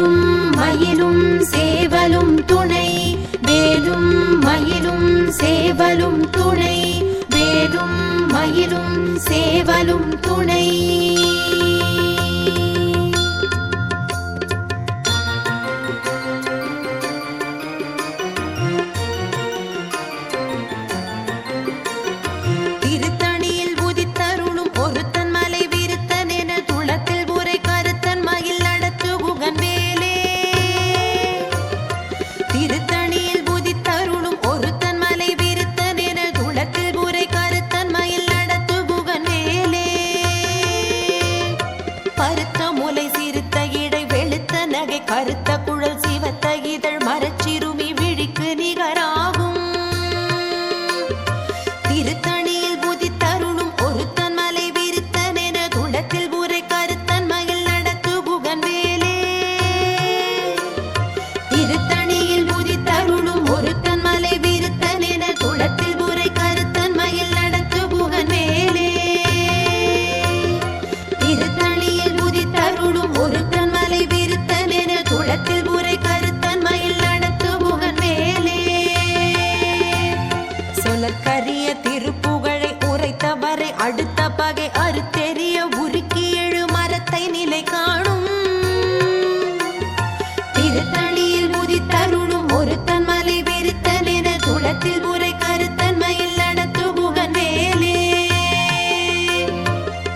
வேலும் மயிலும் சேவலும் துணை வேலும் மயிலும் சேவலும் துணை வேலும் மயிலும் சேவலும் துணை கருத்த குழல் சிவத்த இதழ் மரச்சிறுமி விழிக்கு நிகராகும் திருத்தணியில் புதித்தருளும் ஒருத்தன் மலை விருத்தன் என துளத்தில் உரை கருத்தன் மயில் நடத்து புகன் வேலே திருத்தணியில் புதித்தருளும் ஒருத்தன் மலை விருத்தன் என துளத்தில் உரை கருத்தன் மயில் நடத்து புகன் வேலே திருத்தணியில் புதித்தருளும் ஒருத்தன் மலை விருத்தன் என துளத்தில் உரை கருத்தன் மயில் நடத்து புகன் மேலே சொலக்கரிய திருப்புகழை உரைத்தவரை அடுத்த பகை அறுத்தெறிய உருக்கி எழு மரத்தை நிலை காணும் திருத்தணியில் முதித்தருளும் ஒருத்தன் மலை வெறுத்தன் என துளத்தில் உரை கருத்தன் மயில் நடத்து புகன் மேலே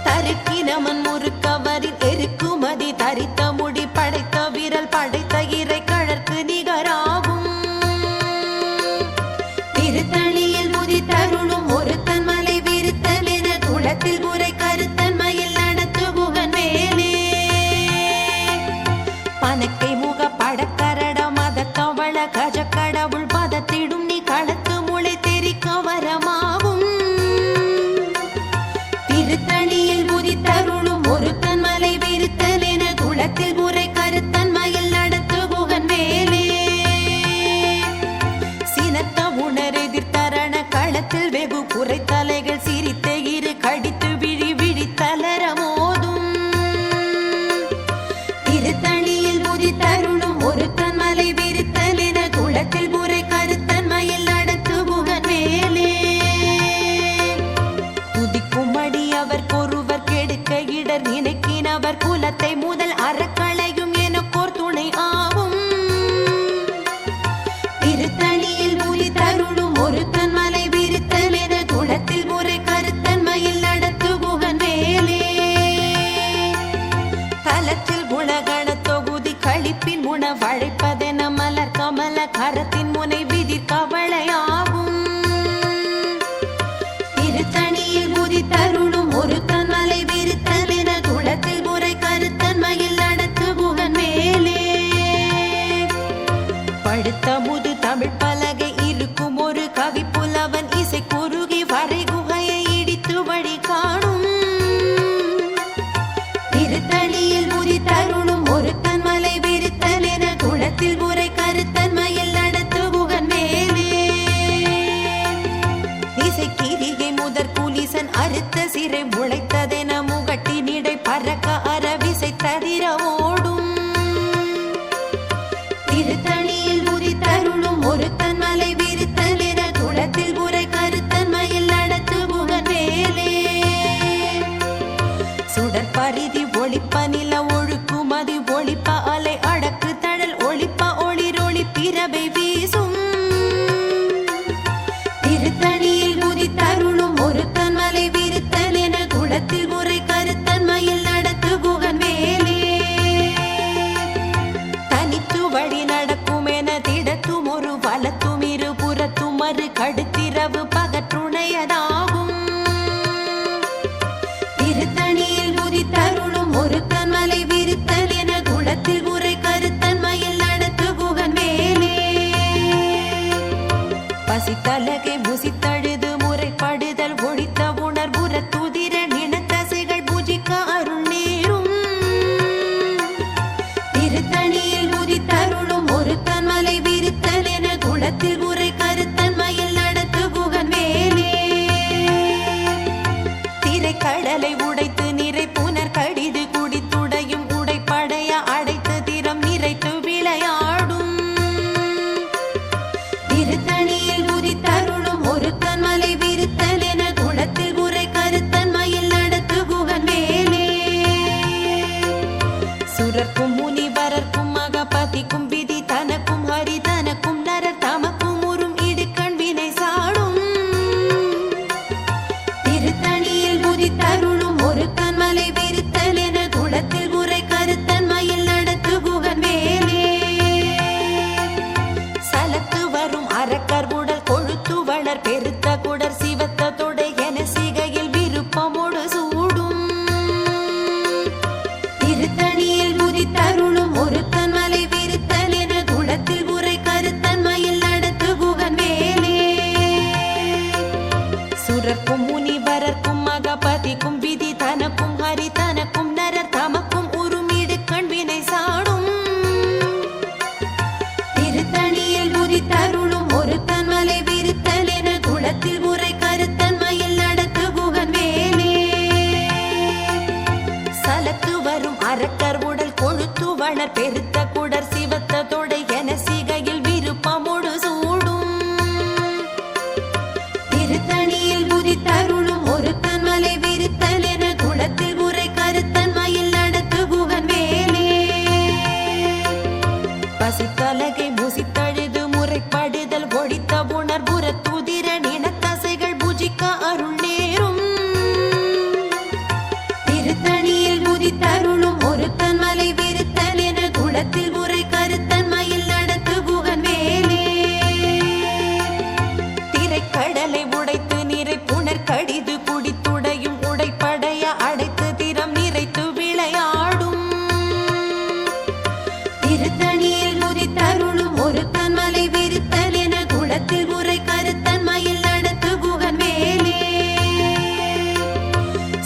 தருக்கினமன் முறுக்கவரின் எருக்குமதி தரித்த முடி படைத்த விரல் படைத்த இறை கழற்கு நிகராகும் திருத்தணியில் முதித்தருளும் ஒருத்தன் மலை விருத்தன் என துளத்தில் உரை கருத்தன் மயில் நடத்து புகன் மேலே பனக்கை முக படக்கரட மத கவள கஜ கடவுள் பதத்திடும் நீ களத்து முளை தெரிக்க வரமாகும் திருத்தணியில் முதித்தருளும் ஒருத்தன் மலை விருத்தன் என துளத்தில் உரை கருத்தன் மயில் நடத்து புகன் மேலே சினத்த உணரெதிர்த்தரண களத்தில் வெகு குறை தலைகள் சிரித்த இரு கடித்து விழி விழி தளர மோதும் திருத்தணியில் முதித்தருளும் ஒருத்தன் மலை விருத்தன் என துளத்தில் உரை கருத்தன் மயில் நடத்து புகன் மேலே துதிக்கும் அடி அவர் கொருவர் கெடுக்க இடர் நினைக்கினவர் குலத்தை முதல் அறக்களையும் எனக்கோர் துணை ஆகும் திருத்தணியில் முதித்தருளும் ஒருத்தன் மலை விருத்தன் என துளத்தில் உரை கருத்தன் மயில் நடத்து புகன் மேலே தலத்தில் குணகண தொகுதி கழிப்பின் உணவழைப்பதென மலர் கமல கரத்தின் முனை விதிர் கவளையாகும் திருத்தணியில் முதித்தருளும் ஒருத்தன் மலை விருத்தன் என துளத்தில் உரை கருத்தன் மயில் நடத்து புகன் மேலே படுத்த முது தமிழ் பலகை இருக்கும் ஒரு கவி புலவன் இசை குறுகி வரை குகையை இடித்து வழி காணும் திருத்தணியில் முதித்தருளும் ஒருத்தன் மலை விருத்தன் என துளத்தில் உரை கருத்தன் மயில் நடத்து புகன் மேலே இசைக்கிரிகை முதற் புலிசன் அறுத்த சிறை முளைத்ததென முகட்டி நிடை பறக்க அறவிசை தவிர ஓடும் திருத்தணியில் முதித்தருளும் ஒருத்தன் மலை விருத்தன் என துளத்தில் உரை கருத்தன் மயில் நடத்து புகன் மேலே சுடற்பரிதி ஒளிப்ப நில ஒழுக்குமதி ஒளிப்ப அலை அடக்கு தழல் ஒளிப்ப ஒளிரொளி பிறவை வீசும் திருத்தணியில் முதித்தருளும் ஒருத்தன் மலை விருத்தன் என துளத்தில் உரை கருத்தன் மயில் நடத்து புகன் மேலே தனித்து வழி நடக்கும் என திடத்தும் ஒரு வலத்தும் இரு புறத்தும் மறு கடுத்திரவு பகற்றுணையதாகும் திருத்தணியில் முதித்தருளும் ஒருத்தன் மலை விருத்தன் என துளத்தில் உரை கருத்தன் மயில் நடத்து புகன் மேலே பசித்தலகை முசித்தழுது முறைப்படுதல் ஒழித்த உணர்வுற துதிர நினத்தசைகள் பூஜிக்க அருள் நேரும் திருத்தணியில் முதித்தருளும் ஒருத்தன் மலை விருத்தன் என துளத்தில் உரை கருத்தன் மயில் நடத்து புகன் மேலே திரைக்கடலை உடைத்து நிறை புனர் கடிது குடித்துடையும் உடைப்படைய அடைத்து திறம் நிறை முனிவரர்க்கும் மகபதிக்கும் விதி தனக்கும் ஹரி தனக்கும் நரர் தமக்கும் உறும் இடுக்கண் வினை சாடும் திருத்தணியில் முதித்தருளும் ஒரு கண்மலை விருத்தல் என குளத்தில் உரை கருத்தன் மயில் நடத்து குகன் வேலே சலத்து வரும் அரக்கர் உடல் கொழுத்து வளர் பெருத்த குடர் சிவத்த தொடை என சிகையில் விருப்பமோடு சூடும் திருத்தணியில் முதித்தருளும் ஒரு கண்மலை விருத்தல் என குளத்தில் உரை கருத்தன் மயில் நடத்து குகன் வேலே சுரர்க்கும் முனிவரர்க்கும் மகபதிக்கும் விதி தனக்கும் ஹரி தனக்கும் நரர் தமக்கும் உறும் இடுக்கண் வினை சாடும் திருத்தணியில் முதித்தருளும் ஒரு கண்மலை விருத்தல் என குளத்தில் உரை கருத்தன் மயில் நடத்து குகன் வேலே சலத்து வரும் அரக்கர் உடல் கொழுத்து வளர் பெருத்த குடர் சிவத்த தொடை என சிகையில் விருப்பமோடு சூடும் திருத்தணியில் முதித்தருளும் ஒரு கண்மலை விருத்தல் என குளத்தில் உரை கருத்தன் மயில் நடத்து குகன் வேலே பசித்தலகை முசித்தழுது முறைப்படுதல் ஒழித்த உணர்வுற துதிர நினத்தசைகள் புஜிக்க அருள் நேரும் திருத்தணியில் முதித்தருளும் ஒரு கண்மலை விருத்தல் என குளத்தில் உரை கருத்தன் மயில் நடத்து குகன் வேலே திரைக்கடலை உடைத்து நிறை புனர் கடிது குடித்துடையும் உடைப்படைய அடைத்து திறம் நிறைத்து விளையாடும் திருத்தணியில் முதித்தருளும் ஒரு கண்மலை விருத்தல் என குளத்தில் உரை கருத்தன் மயில் நடத்து குகன் வேலே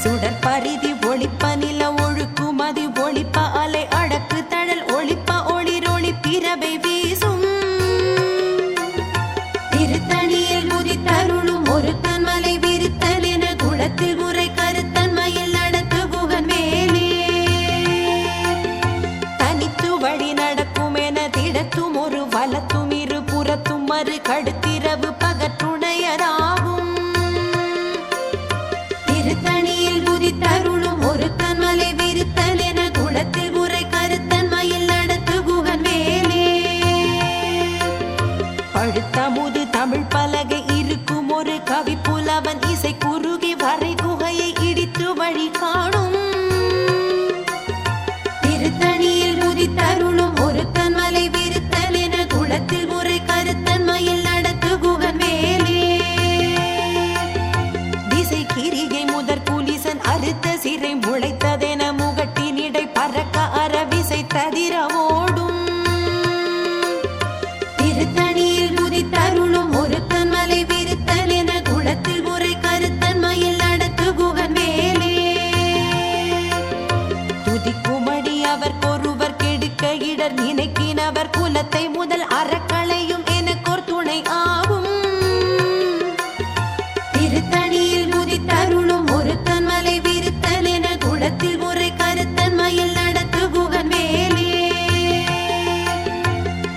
சுடர் பரிதி ஒளிப்ப நில ஒழுக்குமதி ஒளிப்ப அலை அடக்கு தழல் ஒளிப்ப ஒளிரொளி பிறவை வீசும் திருத்தணியில் முதித்தருளும் ஒரு கண்மலை விருத்தல் என குளத்தில் உரை கருத்தன் மயில் நடத்து குகன் வேலே தனித்து வழி நடக்கும் என திடத்தும் ஒரு வலத்தும் இரு புறத்தும் மறு கடுத்திரவு பகற்றுடையதாகும் திருத்தணியில் முதித்தருளும் ஒரு கண்மலை விருத்தல் என குளத்தில் உரை கருத்தன் மயில் நடத்து குகன் வேலே பழுத்த முது தமிழ் பலகை இருக்கும் ஒரு கவி புலவன் இசை குறுகி வரை குகையை இடித்து வழி காணும் திருத்தணியில் முதித்தருளும் ஒரு கண்மலை விருத்தல் என குளத்தில் உரை கருத்தன் மயில் நடத்து குகன் வேலே திசை கிரிகை முதற் புலிசன் அறுத்த சிறை முளைத்ததென முகட்டினிடை பறக்க அறவிசை ததிர ஓடும் திருத்தணியில் முதித்தருளும் ஒரு கண்மலை விருத்தல் என குளத்தில் உரை கருத்தன் மயில் நடத்து குகன் வேலே துதிக்குமடி அவர் கொருவர் கெடுக்க இடர் நினைக்கினவர் குலத்தை முதல் அறக்களையும் எனக்கோர் துணை ஆகும் திருத்தணியில் முதித்தருளும் ஒரு கண்மலை விருத்தல் என குளத்தில் உரை கருத்தன் மயில் நடத்து குகன் வேலே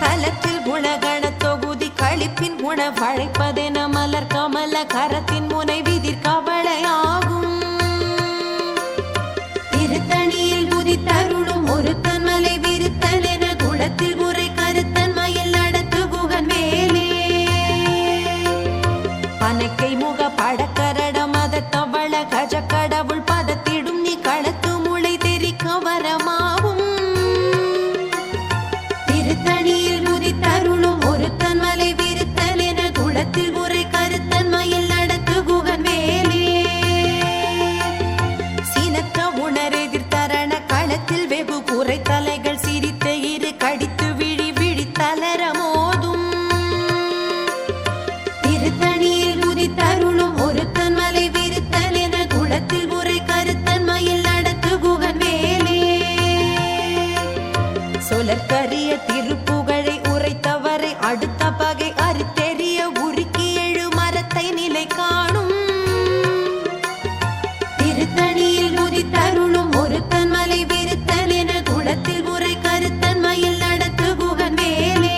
தலத்தில் குணகண தொகுதி களிப்பின் உணவழைப்பதென மலர் கமல கரத்தின் முனை விதிர் கவலையாகும் திருத்தணியில் முதித்தருளும் ஒரு கண்மலை விருத்தல் என குளத்தில் உரை கருத்தன் மயில் நடத்து குகன் வேலே பனைக்கை முக படக்கரடம் அத தவள கஜ கடவுள் பதத்திடும் நீ களத்து முளை தெரிக்க வரமாவும் திருத்தணியில் முதித்தருளும் ஒரு கண்மலை விருத்தல் என குளத்தில் உரை கருத்தன் மயில் நடத்து குகன் வேலே சினத்த உணரெதிர்த்தரண களத்தில் வெகு குறை தலைகள் சிரித்த இரு கடித்து விழி விழி தளர மோதும் திருத்தணியில் முதித்தருளும் ஒரு கண்மலை விருத்தல் என குளத்தில் உரை கருத்தன் மயில் நடத்து குகன் வேலே சொலற்கரிய திருப்புகழை உரைத்தவரை அடுத்த பகை அறுத்தெறிய உருக்கி எழு மரத்தை நிலை காணும் திருத்தணியில் முதித்தருளும் ஒரு கண்மலை விருத்தல் என குளத்தில் உரை கருத்தன் மயில் நடத்து குகன் வேலே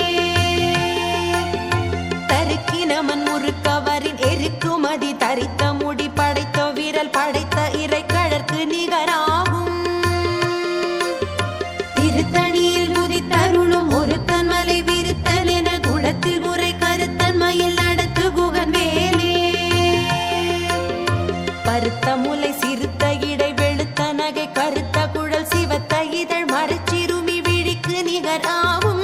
தருக்கினமன் முறுக்கவரின் எருக்குமதி தரித்த முடி படைத்த வீரல் படைத்த இறை கழற்கு நிகராகும் திருத்தணியில் நிகராகும்.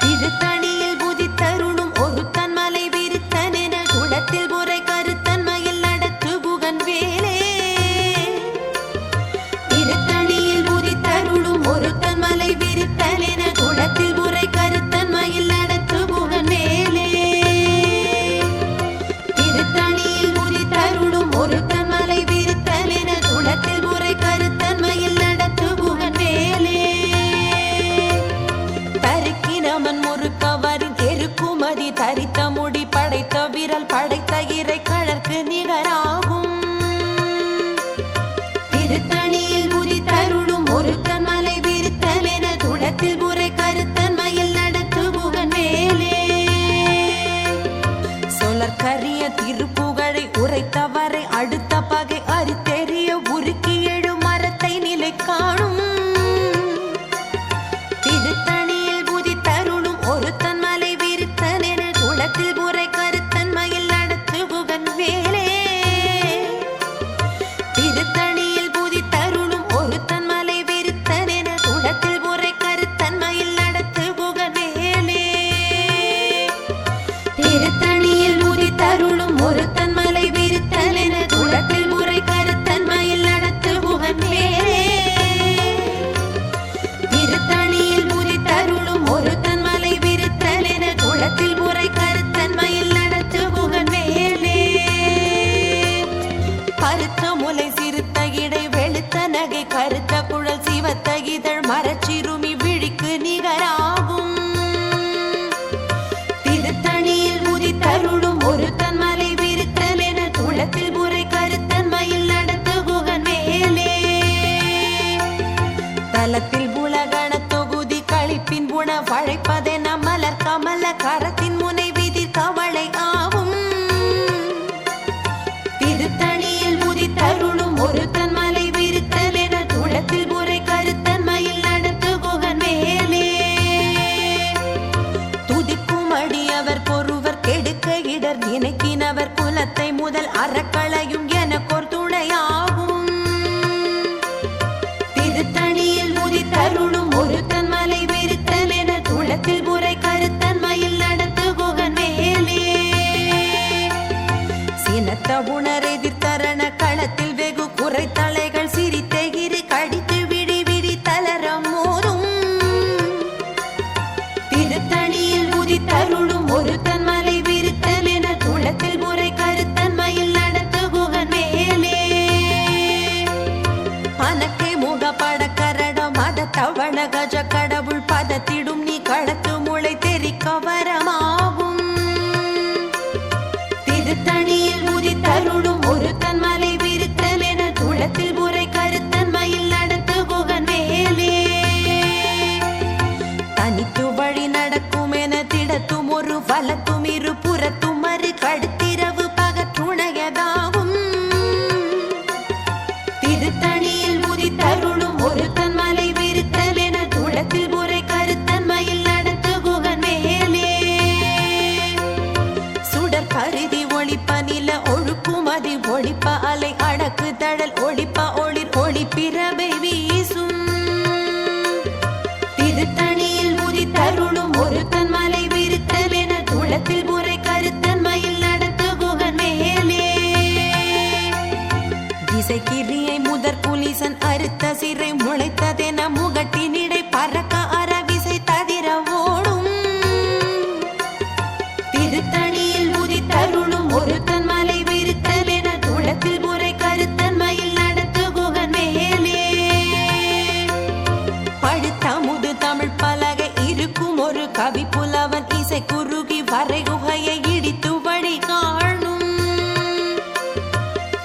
திருத்தணியில் புதித்தருளும் ஒருத்தன் மலை விருத்தன் என குளத்தில் புரை கருத்தன்மையில் நடத்து புகன் வேலே. திருத்தணியில் புதித்தருளும் ஒருத்தன் மலை விருத்தன் என குளத்தில் புரை கருத்தன்மையில் நடத்து புகன் வேலே. திருத்தணியில் புதித்தருளும் ஒருத்தன் மலை விருத்தன் என குளத்தில் புரை கருத்தன்மையில் நடத்து புகன் வேலே. தருக்கினமன் முறுக்கவரின் எருக்குமதி தரித்த முடி படைத்த விரல் படைத்த இறை கழற்கு நிகராகும். திருத்தணியில் புதித்தருளும் ஒருத்தன் மலை விருத்தன் என குளத்தில் புரை கருத்தன்மையில் நடத்து புகன் வேலே. சொலற்கரிய திருப்புகழை உரைத்தவரை அடுத்த பகை அறுத்தெறிய உருக்கி எழும் மரத்தை நிலை காணும். திருத்தணியில் புதித்தருளும் ஒருத்தன் மலை விருத்தன் என குளத்தில் புரை கருத்தன்மையில் நடத்து புகன் வேலே. திருத்தணியில் புதித்தருளும் ஒருத்தன் மலை விருத்தன் என குளத்தில் புரை கருத்தன்மையில் நடத்து புகன் வேலே. திருத்தணியில் புதித்தருளும் ஒருத்தன் மலை விருத்தன் என குளத்தில் புரை கருத்தன்மையில் நடத்து புகன் வேலே. திருத்தணியில் புதித்தருளும் ஒருத்தன் மலை விருத்தன் என குளத்தில் புரை கருத்தன்மையில் நடத்து புகன் வேலே. கருத்த முலை சிறுத்த இடை வெளுத்த நகை கருத்த குழல் சிவத்த இதழ் மரச்சிறுமி விழிக்கு நிகராகும். திருத்தணியில் புதித்தருளும் ஒருத்தன் மலை விருத்தன் என குளத்தில் புரை கருத்தன்மையில் நடத்து புகன் வேலே. தலத்தில் புலகண தொகுதி கழிப்பின் புன வழைப்பதென மலர் கமல கரத்தின் முனை விதிர் கவளை ஆகும். திருத்தணியில் புதித்தருளும் ஒருத்தன் மலை விருத்தன் என குளத்தில் புரை கருத்தன்மையில் நடத்து புகன் வேலே. துதிக்கும் அடியவர் பொறுவர் கெடுக்க இடர் நினைக்கினவர் குலத்தை முதல் அறக்களையும் எனக்கோர் துணையாகும். திருத்தணியில் புதித்தருளும் ஒருத்தன் மலை விருத்தன் என குளத்தில் புரை கருத்தன்மையில் நடத்து புகன் வேலே. சினத்த உணர் எதிர்த்தரண களத்தில் வெகு குறைத்தலைகள் சிரித்தெகிரி கடித்து விடி விடி தளரம் மோதும். திருத்தணியில் புதித்தருளும் ஒருத்தன் மலை விருத்தன் என குளத்தில் புரை கருத்தன்மையில் நடத்து புகன் வேலே. அனக்கை முகப்பட கரடம் மத தவண கஜ கடவுள் பதத்திடும் நீ களத்து முளை தெரிக்க வரமாகும். திருத்தணியில் புதித்தருளும் ஒருத்தன் மலை விருத்தன் என குளத்தில் புரை கருத்தன்மையில் நடத்து புகன் வேலே. தனித்து வழி நடக்கும் என திடத்தும் ஒரு வலத்தும் இரு புறத்தும் மறு கடுத்திரவு பகற்றுணையதாகும். திருத்தணியில் புதித்தருளும் ஒருத்தன் மலை விருத்தன் என குளத்தில் புரை கருத்தன்மையில் நடத்து புகன் வேலே. சுடர் கருதி ஒளிப்ப நில ஒழுக்கும் அதி ஒளிப்ப அலை அடக்கு தழல் ஒளிப்ப ஒளிர் ஒளிப்பிரபை வீசும். திருத்தணியில் புதித்தருளும் ஒருத்தன் மலை விருத்தன் என குளத்தில் புரை கருத்தன்மையில் நடத்து புகன் வேலே. திசைக்கிரியை முதற் புலிசன் அறுத்த சிறை முளைத்ததென முகட்டினிடை பறக்க அறவிசை ததிர ஓடும். திருத்தணியில் புதித்தருளும் ஒருத்தன் மலை விருத்தன் என குளத்தில் புரை கருத்தன்மையில் நடத்து புகன் வேலே. படுத்த முது தமிழ் பலகை இருக்கும் ஒரு கவி புலவன் இசை குறுகி வரை குகையை இடித்து வழி காணும்.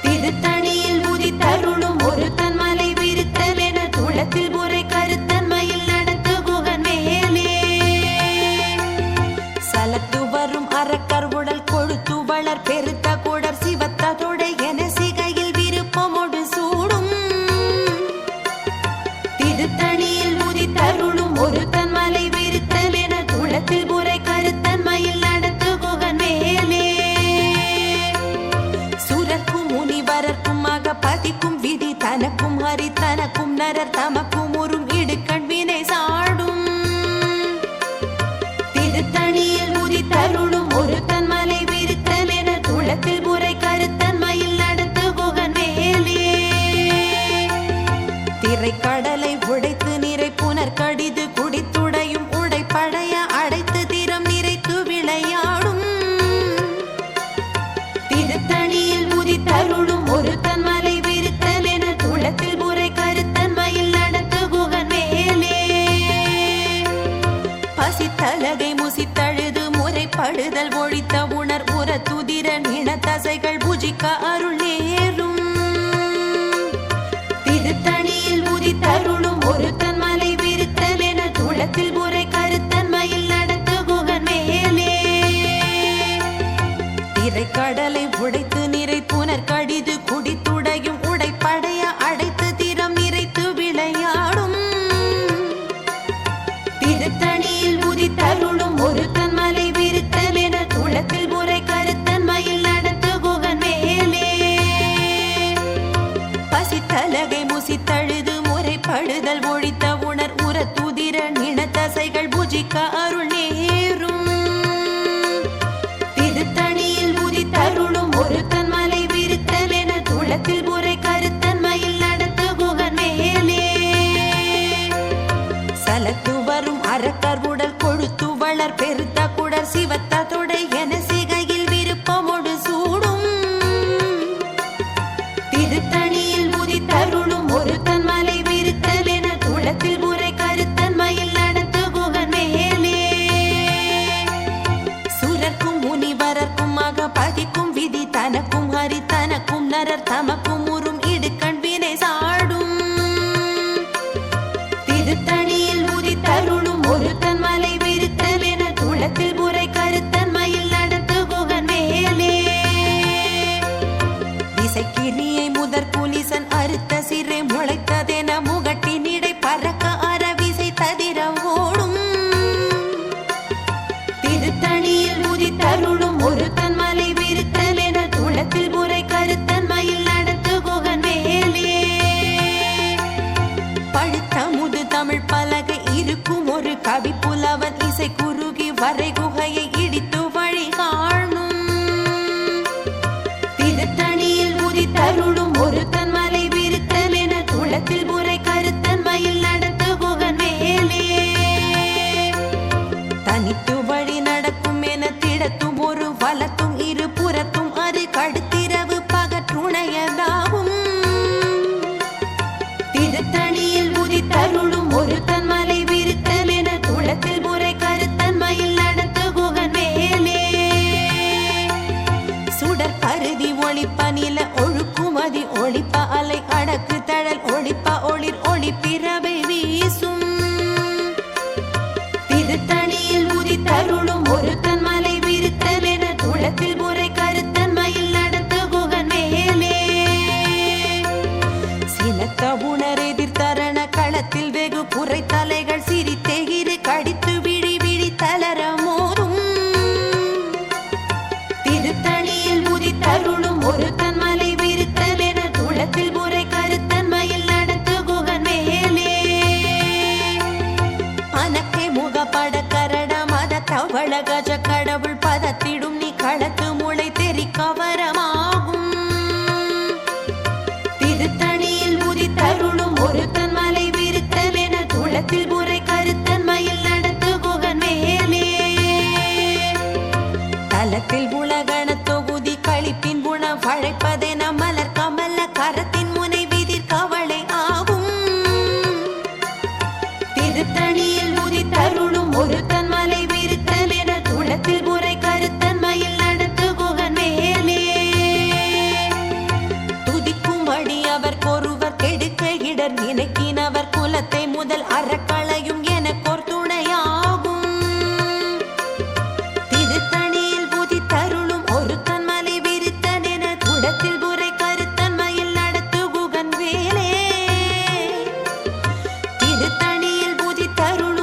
திருத்தணியில் புதித்தருளும் ஒருத்தன் மலை விருத்தன் என குளத்தில் புரை கருத்தன்மையில் நடத்து புகன் வேலே. சலத்து வரும் அறக்கர் உடல் கொழுத்து வளர் பெருத்த குடர் சிவத்த தொடை என சிகையில் விருப்பமோடு சூடும். திருத்தணியில் புதித்தருளும் ஒருத்தன் மலை விருத்தன் என குளத்தில் புரை கருத்தன்மையில் நடத்து புகன் வேலே. சுரர்க்கும் முனிவரர்க்கும் மக பதிக்கும் விதி தனக்கும் ஹரி தனக்கும் நரர் தமக்கும் உறும் இடுக்கண் வினை படுதல் ஒழித்த உணர் உர துதிர நின தசைகள் புஜிக்க அருள் நேரும் திருத்தணியில் உதித்தருளும் ஒருத்தன் மலை விருத்தல் என துளத்தில் உரை கருத்தன்மையில் நடத்து குகன் மேலே திரைக்கடலை உடைத்து நிறை புனர் கடிது குடித்துடையும் உடைப்படைய அடைத்து திறம் நிறைத்து விளையாடும் திருத்தணியில் உதித்தருளும் ஒருத்தன் மலை விருத்தல் என துளத்தில் உரை கருத்தன்மையில் நடத்து குகன் மேலே பசித்தலகை முசித்தழுது முறைப்படுதல் ஒழித்த உணர் உர துதிர நின தசைகள் புஜிக்க அருள் நேரும் திருத்தணியில் உதித்தருளும் ஒருத்தன் மலை விருத்தல் என துளத்தில் உரை கருத்தன்மையில் நடத்து குகன் மேலே சலத்து வரும் அரக்கர் உடல் கொழுத்து வளர் பெருத்த குடர் சிவத்த தொடை என சிகையில் விருப்பமோடு சூடும் திருத்தணியில் உதித்தருளும் ஒருத்தன் மலை விருத்தல் என துளத்தில் உரை கருத்தன்மையில் நடத்து குகன் மேலே சுரர்க்கும் முனிவரர்க்கும் மகபதிக்கும் விதி தனக்கும் ஹரி தனக்கும் நரர் தமக்கும் உறும் இடுக்கண் வினை சாடும் திருத்தணியில் உதித்தருளும் ஒருத்தன் மலை விருத்தல் என துளத்தில் உரை கருத்தன்மையில் நடத்து குகன் மேலே திசைக்கிரியை முதற் புலிசன் அறுத்த சிறை முளைத்ததென முகட்டினிடை பறக்க அறவிசை ததிர ஓடும் திருத்தணியில் உதித்தருளும் ஒருத்தன் மலை விருத்தல் என துளத்தில் உரை கருத்தன்மையில் நடத்து குகன் மேலே பழுத்த முது தமிழ் பலகை இருக்கும் ஒரு கவி புலவன் இசை குறுகி வரை குகையை இடித்து வழி காணும் திருத்தணியில் உதித்தருளும் ஒருத்தன் மலை விருத்தல் என துளத்தில் உரை கருத்தன்மையில் நடத்து குகன் மேலே தனித்து வழி நடக்கும் என திடத்தும் ஒரு வலத்தும் இரு புறத்தும் அது கடுத்திரவு பகற்றுணையதாகும் திருத்தணியில் உதித்தருளும் ஒருத்தன் மலை விருத்தல் என துளத்தில் உரை கருத்தன்மையில் நடத்து குகன் மேலே சுடர் கருதி ஒளிப்ப நில ஒழுக்குமதி ஒளிப்ப அலை அடக்கு தழல் ஒளிப்ப ஒளிர் ஒளிப்பிறவை வீசும் திருத்தணியில் உதித்தருளும் ஒருத்தன் மலை விருத்தல் என துளத்தில் உரை கருத்தன்மையில் நடத்து குகன் மேலே சினத்த உணர் எதிர்த்தரண களத்தில் வெகு புரை தலைகள் சிரித்தெகிரு கடித்து விழி விழி தளர மோதும் திருத்தணியில் உதித்தருளும் ஒருத்தன் மலை விருத்தல் என துளத்தில் உரை கருத்தன்மையில் நடத்து குகன் மேலே அனக்கை முகப்பட கரட மத தவள கஜ கடவுள் பதத்திடும் நீ களத்து முளை தெரி கவரமாகும் திருத்தணியில் உதித்தருளும் ஒருத்தன் மலை விருத்தல் என துளத்தில் உரை கருத்தன்மையில் நடத்து குகன் மேலே தலத்தில் உலகண தொகுதி கழிப்பின் குண வழைப்பதென மலர் கமல கரத்தின் முனை விதிர் கவளை ஆகும் திருத்தணியில் உதித்தருளும் ஒருத்தன் மலை விருத்தல் என துளத்தில் உரை கருத்தன்மையில் நடத்து குகன் மேலே துதிக்கும் வழி அவர் கொருவர் கெடுக்க இடர் நினைக்கினவர் குலத்தை முதல் அறக்களையும் எனக்கோர் துணையாகும் திருத்தணியில் உதித்தருளும் ஒருத்தன் மலை விருத்தல் என துளத்தில் உரை கருத்தன்மையில் நடத்து குகன் வேலே திருத்தணியில் உதித்தருளும்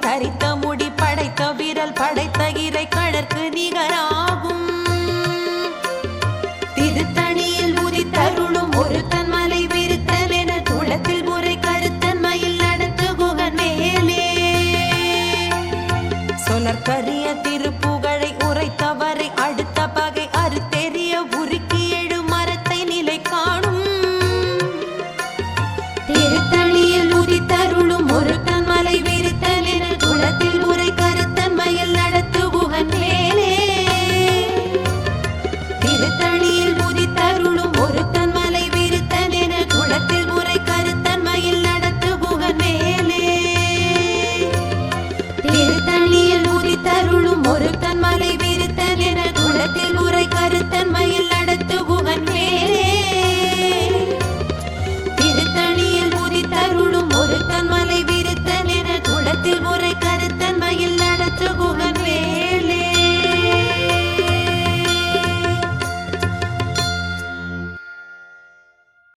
தரித்த முடி படைத்த விரல் படைத்த இறை கடற்கு நிகரா